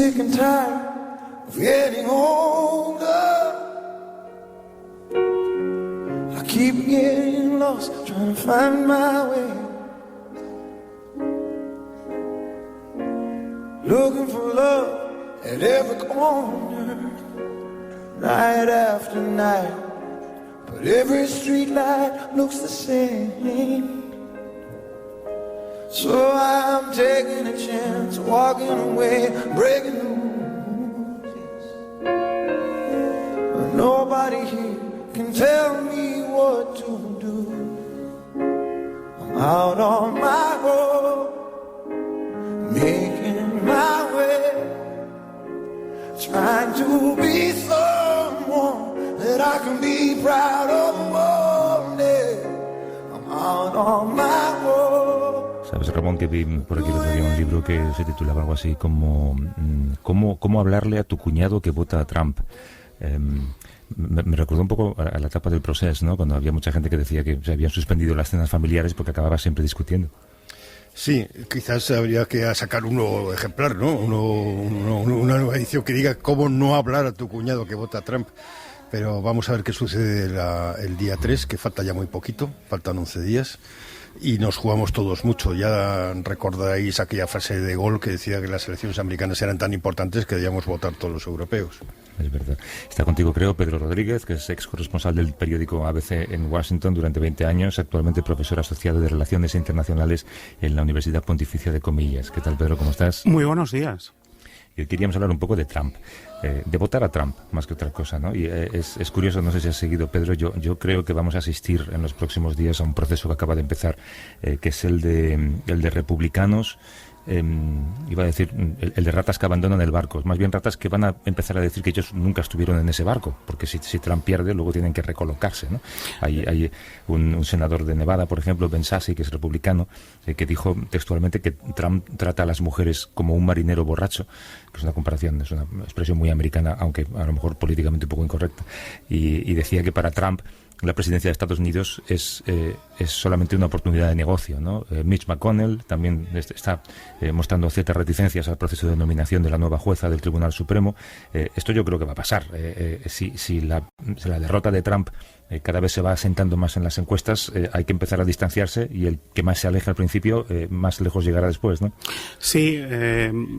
sick and tired of getting older. I keep getting lost, trying to find my way. Looking for love at every corner, night after night. But every street light looks the same. So I'm taking a chance, walking away, breaking the rules. But nobody here can tell me what to do. I'm out on my road, making my way, trying to be someone that I can be proud of one day. I'm out on my road. Sabes, Ramón, que vi por aquí el otro día un libro que se titulaba algo así como ¿Cómo hablarle a tu cuñado que vota a Trump? Me recordó un poco a la etapa del proceso, ¿no? Cuando había mucha gente que decía que se habían suspendido las cenas familiares porque acababa siempre discutiendo. Sí, quizás habría que sacar un nuevo ejemplar, ¿no? Una nueva edición que diga cómo no hablar a tu cuñado que vota a Trump. Pero vamos a ver qué sucede el día 3, que falta ya muy poquito, faltan 11 días. Y nos jugamos todos mucho. Ya recordáis aquella frase de Gaulle que decía que las elecciones americanas eran tan importantes que debíamos votar todos los europeos. Es verdad. Está contigo, creo, Pedro Rodríguez, que es ex corresponsal del periódico ABC en Washington durante 20 años, actualmente profesor asociado de Relaciones Internacionales en la Universidad Pontificia de Comillas. ¿Qué tal, Pedro? ¿Cómo estás? Muy buenos días. Y queríamos hablar un poco de Trump, de votar a Trump más que otra cosa, ¿no? Y es curioso, no sé si has seguido, Pedro, yo creo que vamos a asistir en los próximos días a un proceso que acaba de empezar, que es el de republicanos, iba a decir el de ratas que abandonan el barco, más bien ratas que van a empezar a decir que ellos nunca estuvieron en ese barco, porque si Trump pierde luego tienen que recolocarse, ¿no? Hay un senador de Nevada, por ejemplo, Ben Sasse, que es republicano, que dijo textualmente que Trump trata a las mujeres como un marinero borracho, que es una comparación, es una expresión muy americana, aunque a lo mejor políticamente un poco incorrecta, y decía que para Trump la presidencia de Estados Unidos es solamente una oportunidad de negocio, ¿no? Mitch McConnell también está mostrando ciertas reticencias al proceso de nominación de la nueva jueza del Tribunal Supremo. Esto yo creo que va a pasar. Si la derrota de Trump cada vez se va asentando más en las encuestas, hay que empezar a distanciarse y el que más se aleja al principio, más lejos llegará después, ¿no? Sí,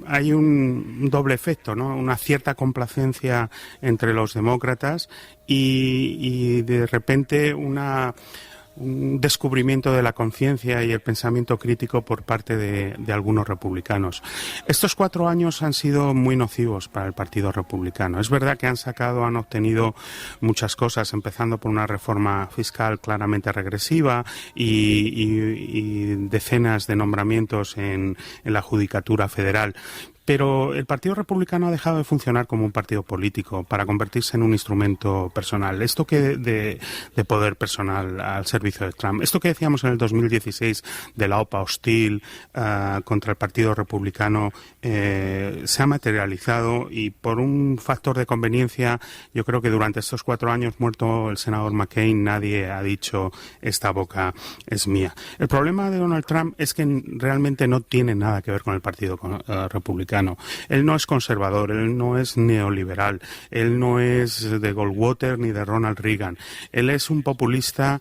hay un doble efecto, ¿no? Una cierta complacencia entre los demócratas y de repente un descubrimiento de la conciencia y el pensamiento crítico por parte de algunos republicanos. Estos 4 años han sido muy nocivos para el Partido Republicano. Es verdad que han obtenido muchas cosas, empezando por una reforma fiscal claramente regresiva y decenas de nombramientos en la Judicatura Federal. Pero el Partido Republicano ha dejado de funcionar como un partido político para convertirse en un instrumento personal. Esto que de poder personal al servicio de Trump. Esto que decíamos en el 2016 de la OPA hostil contra el Partido Republicano se ha materializado y por un factor de conveniencia yo creo que durante estos 4 años muerto el senador McCain nadie ha dicho esta boca es mía. El problema de Donald Trump es que realmente no tiene nada que ver con el Partido Republicano. Él no es conservador, él no es neoliberal, él no es de Goldwater ni de Ronald Reagan. Él es un populista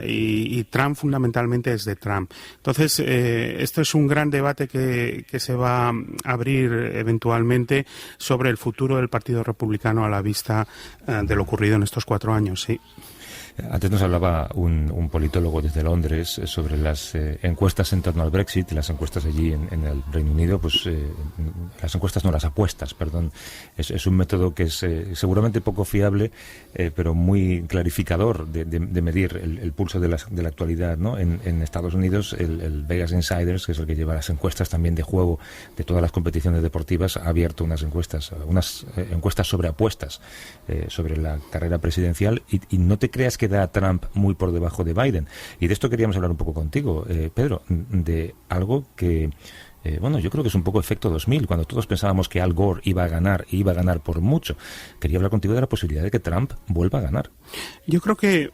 y Trump fundamentalmente es de Trump. Entonces, esto es un gran debate que se va a abrir eventualmente sobre el futuro del Partido Republicano a la vista de lo ocurrido en estos 4 años, sí. Antes nos hablaba un politólogo desde Londres sobre las encuestas en torno al Brexit, las encuestas allí en el Reino Unido, pues las encuestas no, las apuestas, perdón. Es un método que es seguramente poco fiable, pero muy clarificador de medir el pulso de la actualidad, ¿no? En Estados Unidos, el Vegas Insiders, que es el que lleva las encuestas también de juego de todas las competiciones deportivas, ha abierto unas encuestas sobre apuestas sobre la carrera presidencial y no te creas que da a Trump muy por debajo de Biden. Y de esto queríamos hablar un poco contigo, Pedro, de algo que bueno, yo creo que es un poco efecto 2000, cuando todos pensábamos que Al Gore iba a ganar por mucho. Quería hablar contigo de la posibilidad de que Trump vuelva a ganar. Yo creo que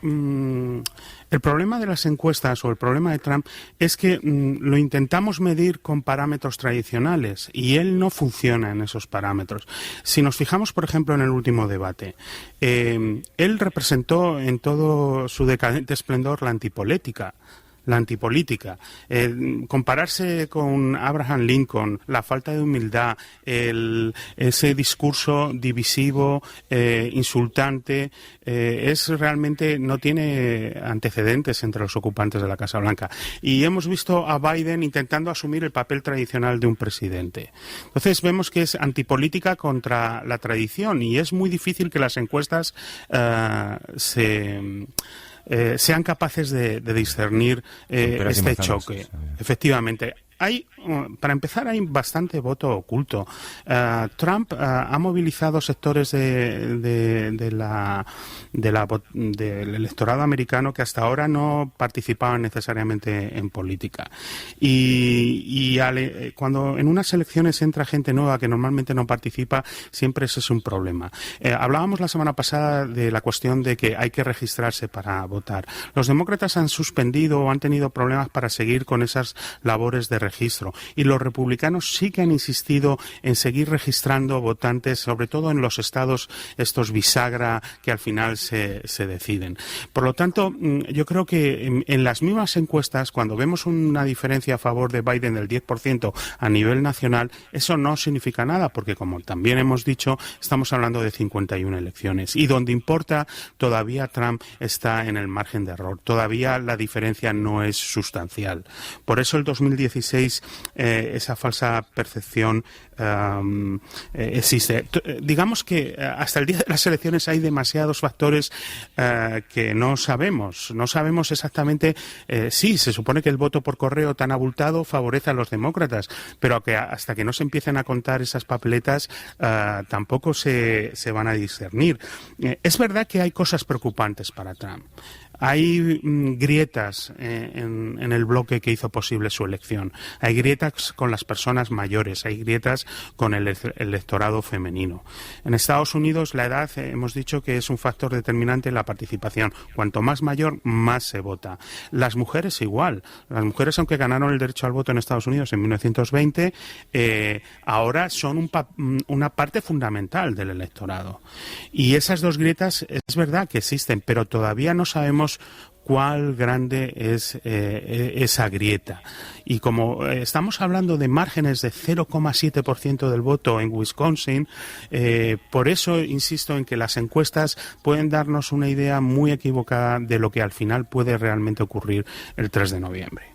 el problema de las encuestas o el problema de Trump es que lo intentamos medir con parámetros tradicionales y él no funciona en esos parámetros. Si nos fijamos, por ejemplo, en el último debate, él representó en todo su decadente esplendor la antipolítica. Compararse con Abraham Lincoln, la falta de humildad, ese discurso divisivo, insultante, realmente no tiene antecedentes entre los ocupantes de la Casa Blanca. Y hemos visto a Biden intentando asumir el papel tradicional de un presidente. Entonces vemos que es antipolítica contra la tradición y es muy difícil que las encuestas sean capaces de discernir este choque. Efectivamente. Para empezar, hay bastante voto oculto. Trump ha movilizado sectores del electorado americano que hasta ahora no participaban necesariamente en política. Cuando en unas elecciones entra gente nueva que normalmente no participa, siempre ese es un problema. Hablábamos la semana pasada de la cuestión de que hay que registrarse para votar. Los demócratas han suspendido o han tenido problemas para seguir con esas labores de registro. Y los republicanos sí que han insistido en seguir registrando votantes, sobre todo en los estados estos bisagra que al final se deciden. Por lo tanto, yo creo que en las mismas encuestas, cuando vemos una diferencia a favor de Biden del 10% a nivel nacional, eso no significa nada, porque como también hemos dicho, estamos hablando de 51 elecciones. Y donde importa, todavía Trump está en el margen de error. Todavía la diferencia no es sustancial. Por eso el 2016 esa falsa percepción existe. Digamos que hasta el día de las elecciones hay demasiados factores que no sabemos. No sabemos exactamente. Sí, se supone que el voto por correo tan abultado favorece a los demócratas, pero que hasta que no se empiecen a contar esas papeletas tampoco se van a discernir. Es verdad que hay cosas preocupantes para Trump. Hay grietas en el bloque que hizo posible su elección. Hay grietas con las personas mayores, hay grietas con el electorado femenino. En Estados Unidos la edad, hemos dicho que es un factor determinante en la participación. Cuanto más mayor, más se vota. Las mujeres igual. Las mujeres, aunque ganaron el derecho al voto en Estados Unidos en 1920, ahora son una parte fundamental del electorado. Y esas dos grietas es verdad que existen, pero todavía no sabemos cuál grande es esa grieta. Y como estamos hablando de márgenes de 0,7% del voto en Wisconsin, por eso insisto en que las encuestas pueden darnos una idea muy equivocada de lo que al final puede realmente ocurrir el 3 de noviembre.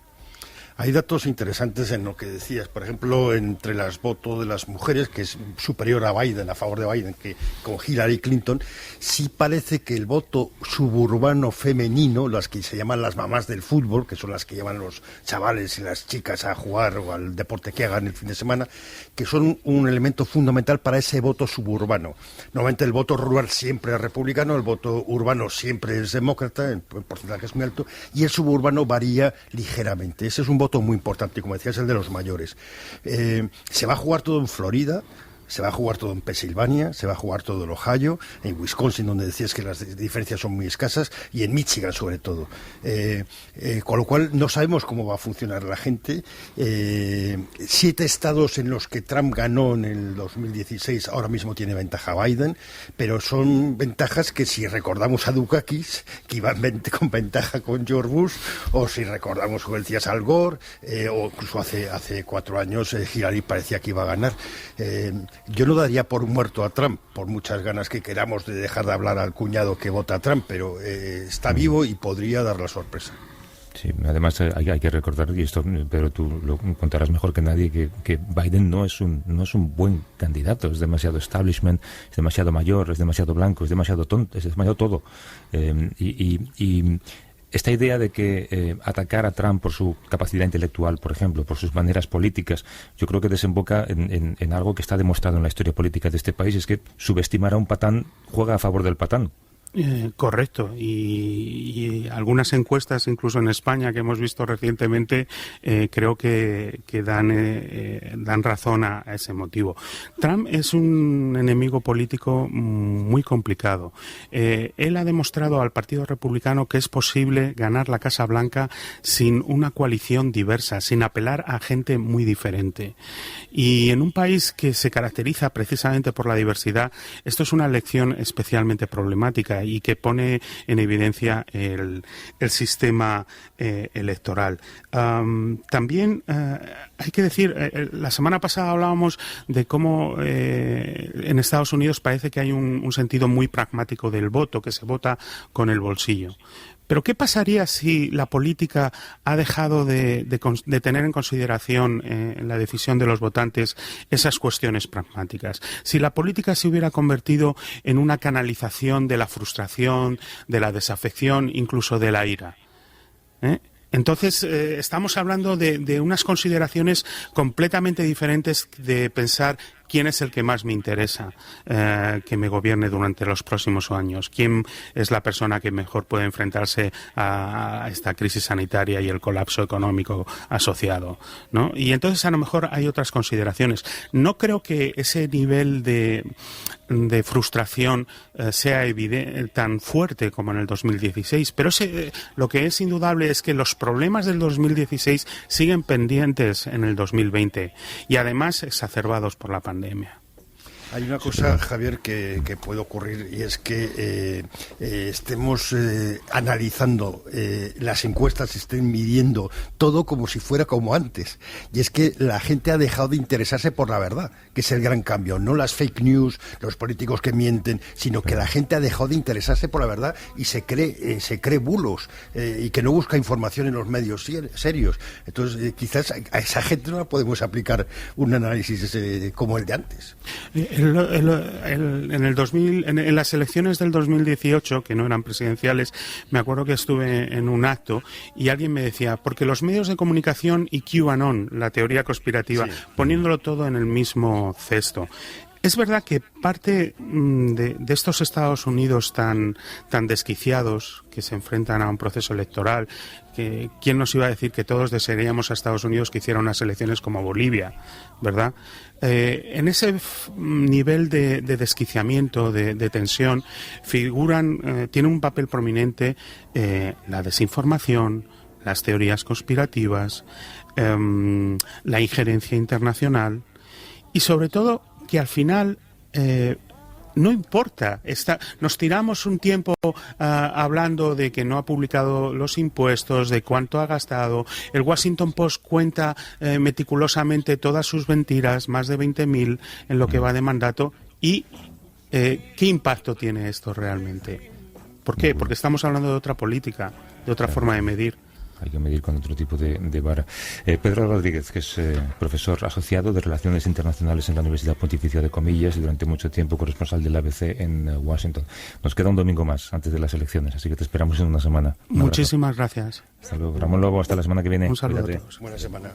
Hay datos interesantes en lo que decías, por ejemplo, entre los votos de las mujeres, que es superior a Biden, a favor de Biden, que con Hillary Clinton. Sí parece que el voto suburbano femenino, las que se llaman las mamás del fútbol, que son las que llevan los chavales y las chicas a jugar o al deporte que hagan el fin de semana, que son un elemento fundamental para ese voto suburbano. Normalmente el voto rural siempre es republicano, el voto urbano siempre es demócrata, el porcentaje es muy alto, y el suburbano varía ligeramente. Ese es un voto muy importante, como decías, el de los mayores. Se va a jugar todo en Florida, se va a jugar todo en Pensilvania, se va a jugar todo en Ohio, en Wisconsin, donde decías que las diferencias son muy escasas, y en Michigan sobre todo. Con lo cual no sabemos cómo va a funcionar la gente. 7 estados en los que Trump ganó en el 2016, ahora mismo tiene ventaja Biden, pero son ventajas que si recordamos a Dukakis, que iba con ventaja con George Bush, o si recordamos, como decías, Al Gore, o incluso hace 4 años Hillary parecía que iba a ganar. Yo no daría por muerto a Trump, por muchas ganas que queramos de dejar de hablar al cuñado que vota a Trump, pero está vivo y podría dar la sorpresa. Sí, además hay que recordar, y esto, pero tú lo contarás mejor que nadie, que Biden no es un buen candidato, es demasiado establishment, es demasiado mayor, es demasiado blanco, es demasiado tonto, es demasiado todo. Y esta idea de que atacar a Trump por su capacidad intelectual, por ejemplo, por sus maneras políticas, yo creo que desemboca en algo que está demostrado en la historia política de este país, es que subestimar a un patán juega a favor del patán. Correcto, y algunas encuestas, incluso en España, que hemos visto recientemente, creo que dan razón a ese motivo. Trump es un enemigo político muy complicado. Él ha demostrado al Partido Republicano que es posible ganar la Casa Blanca sin una coalición diversa, sin apelar a gente muy diferente. Y en un país que se caracteriza precisamente por la diversidad, esto es una elección especialmente problemática y que pone en evidencia el sistema electoral. También hay que decir, la semana pasada hablábamos de cómo en Estados Unidos parece que hay un sentido muy pragmático del voto, que se vota con el bolsillo. Pero ¿qué pasaría si la política ha dejado de tener en consideración en la decisión de los votantes esas cuestiones pragmáticas? Si la política se hubiera convertido en una canalización de la frustración, de la desafección, incluso de la ira. Entonces, estamos hablando de unas consideraciones completamente diferentes de pensar quién es el que más me interesa que me gobierne durante los próximos años, quién es la persona que mejor puede enfrentarse a esta crisis sanitaria y el colapso económico asociado, ¿no? Y entonces a lo mejor hay otras consideraciones. No creo que ese nivel de frustración sea tan fuerte como en el 2016, pero lo que es indudable es que los problemas del 2016 siguen pendientes en el 2020 y además exacerbados por la pandemia. Hay una cosa, Javier, que puede ocurrir, y es que estemos analizando las encuestas, estén midiendo todo como si fuera como antes. Y es que la gente ha dejado de interesarse por la verdad, que es el gran cambio. No las fake news, los políticos que mienten, sino que la gente ha dejado de interesarse por la verdad y se cree bulos y que no busca información en los medios serios. Entonces, quizás a esa gente no la podemos aplicar un análisis como el de antes. En las elecciones del 2018, que no eran presidenciales, me acuerdo que estuve en un acto y alguien me decía, porque los medios de comunicación y QAnon, la teoría conspirativa, sí, poniéndolo todo en el mismo cesto. Es verdad que parte de estos Estados Unidos tan desquiciados, que se enfrentan a un proceso electoral, que quién nos iba a decir que todos desearíamos a Estados Unidos que hiciera unas elecciones como Bolivia, ¿verdad? En ese nivel de desquiciamiento, de tensión, tiene un papel prominente la desinformación, las teorías conspirativas, la injerencia internacional y sobre todo que al final no importa, nos tiramos un tiempo hablando de que no ha publicado los impuestos, de cuánto ha gastado. El Washington Post cuenta meticulosamente todas sus mentiras, más de 20.000 en lo que va de mandato. ¿Y qué impacto tiene esto realmente? ¿Por qué? Porque estamos hablando de otra política, de otra forma de medir. Hay que medir con otro tipo de vara. Pedro Rodríguez, que es profesor asociado de Relaciones Internacionales en la Universidad Pontificia de Comillas y durante mucho tiempo corresponsal del ABC en Washington. Nos queda un domingo más antes de las elecciones, así que te esperamos en una semana. Muchísimas gracias. Hasta luego. Ramón Lobo, hasta la semana que viene. Un saludo a todos. Buena semana.